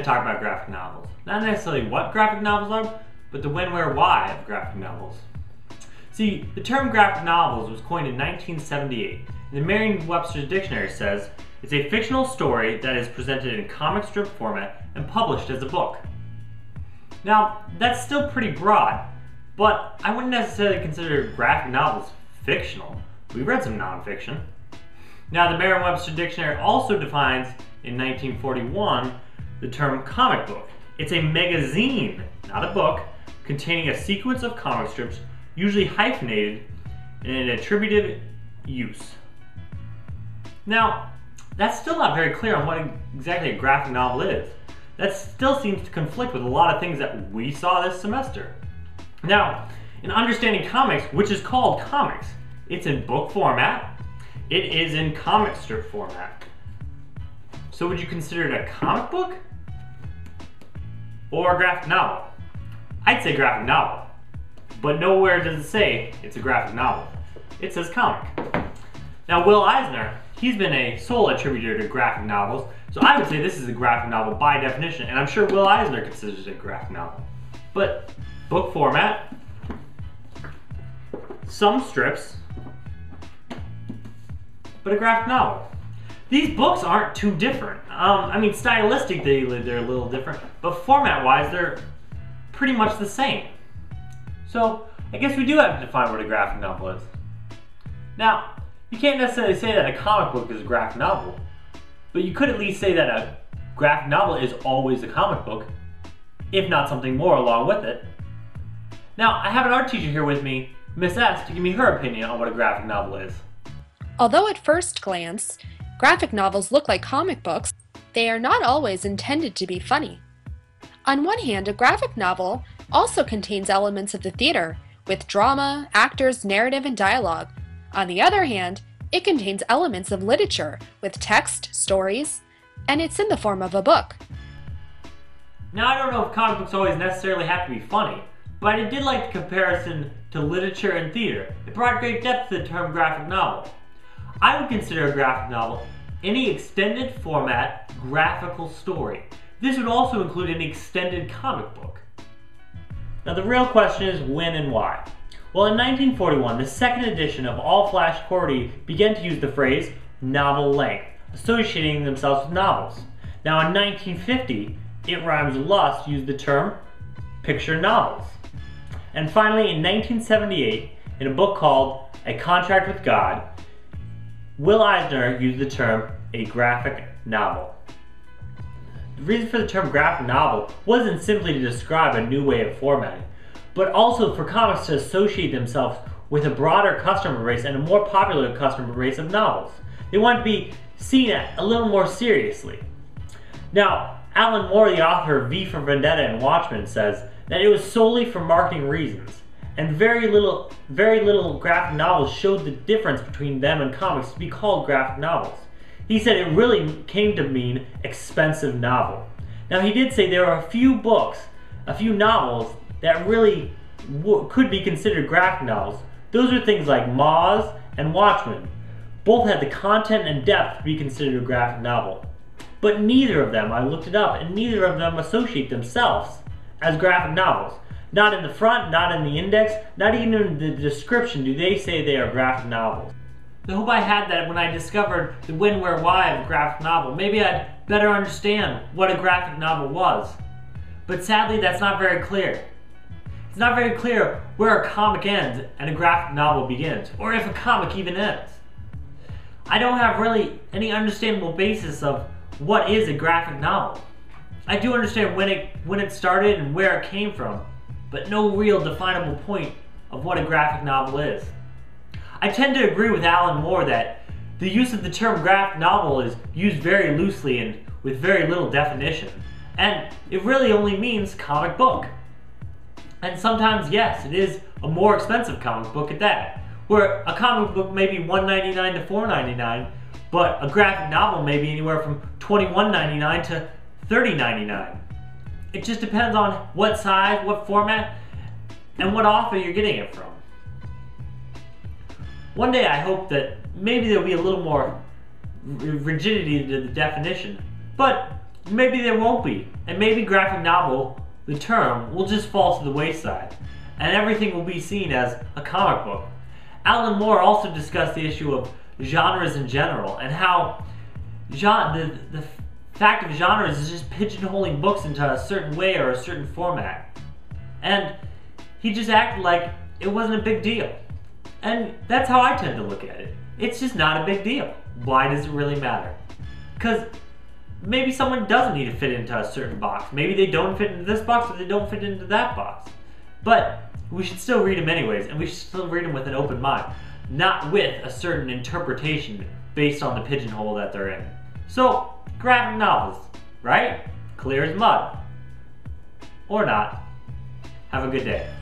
to talk about graphic novels. Not necessarily what graphic novels are, but the when, where, why of graphic novels. See, the term graphic novels was coined in 1978, and the Merriam-Webster's dictionary says it's a fictional story that is presented in comic strip format and published as a book. Now, that's still pretty broad, but I wouldn't necessarily consider graphic novels fictional. We read some nonfiction. Now, the Merriam-Webster dictionary also defines, in 1941, the term comic book. It's a magazine, not a book, containing a sequence of comic strips, usually hyphenated, in an attributive use. Now, that's still not very clear on what exactly a graphic novel is. That still seems to conflict with a lot of things that we saw this semester. Now, in understanding comics, which is called comics, it's in book format, it is in comic strip format. So would you consider it a comic book or a graphic novel? I'd say graphic novel, but nowhere does it say it's a graphic novel. It says comic. Now, Will Eisner, he's been a sole attributor to graphic novels, so I would say this is a graphic novel by definition, and I'm sure Will Eisner considers it a graphic novel. But book format, some strips, but a graphic novel. These books aren't too different. I mean, stylistically they're a little different, but format-wise they're pretty much the same. So I guess we do have to define what a graphic novel is. Now, you can't necessarily say that a comic book is a graphic novel, but you could at least say that a graphic novel is always a comic book, if not something more along with it. Now, I have an art teacher here with me, Miss S, to give me her opinion on what a graphic novel is. Although at first glance, graphic novels look like comic books, they are not always intended to be funny. On one hand, a graphic novel also contains elements of the theater, with drama, actors, narrative, and dialogue. On the other hand, it contains elements of literature, with text, stories, and it's in the form of a book. Now, I don't know if comic books always necessarily have to be funny, but I did like the comparison to literature and theater. It brought great depth to the term graphic novel. I would consider a graphic novel any extended format graphical story. This would also include an extended comic book. Now, the real question is when and why. Well, in 1941, the second edition of All Flash Quarterly began to use the phrase novel length, associating themselves with novels. Now, in 1950, It Rhymes with Lust used the term picture novels. And finally, in 1978, in a book called A Contract with God, Will Eisner used the term a graphic novel. The reason for the term graphic novel wasn't simply to describe a new way of formatting, but also for comics to associate themselves with a broader customer base and a more popular customer base of novels. They wanted to be seen a little more seriously. Now, Alan Moore, the author of V for Vendetta and Watchmen, says that it was solely for marketing reasons, and very little graphic novels showed the difference between them and comics to be called graphic novels. He said it really came to mean expensive novel. Now, he did say there are a few books, a few novels that really could be considered graphic novels. Those are things like Moz and Watchmen. Both had the content and depth to be considered a graphic novel. But neither of them, I looked it up, and neither of them associate themselves as graphic novels. Not in the front, not in the index, not even in the description do they say they are graphic novels. I hope I had that when I discovered the when, where, why of a graphic novel. Maybe I'd better understand what a graphic novel was. But sadly, that's not very clear. It's not very clear where a comic ends and a graphic novel begins, or if a comic even ends. I don't have really any understandable basis of what is a graphic novel. I do understand when it started and where it came from, but no real definable point of what a graphic novel is. I tend to agree with Alan Moore that the use of the term graphic novel is used very loosely and with very little definition, and it really only means comic book. And sometimes, yes, it is a more expensive comic book at that, where a comic book may be $1.99 to $4.99, but a graphic novel may be anywhere from $21.99 to $30.99. It just depends on what size, what format, and what author you're getting it from. One day I hope that maybe there'll be a little more rigidity to the definition, but maybe there won't be. And maybe graphic novel, the term, will just fall to the wayside, and everything will be seen as a comic book. Alan Moore also discussed the issue of genres in general, and how the fact of genres is just pigeonholing books into a certain way or a certain format. And he just acted like it wasn't a big deal. And that's how I tend to look at it. It's just not a big deal. Why does it really matter? Because maybe someone doesn't need to fit into a certain box. Maybe they don't fit into this box or they don't fit into that box. But we should still read them anyways, and we should still read them with an open mind, not with a certain interpretation based on the pigeonhole that they're in. So, graphic novels, right? Clear as mud. Or not. Have a good day.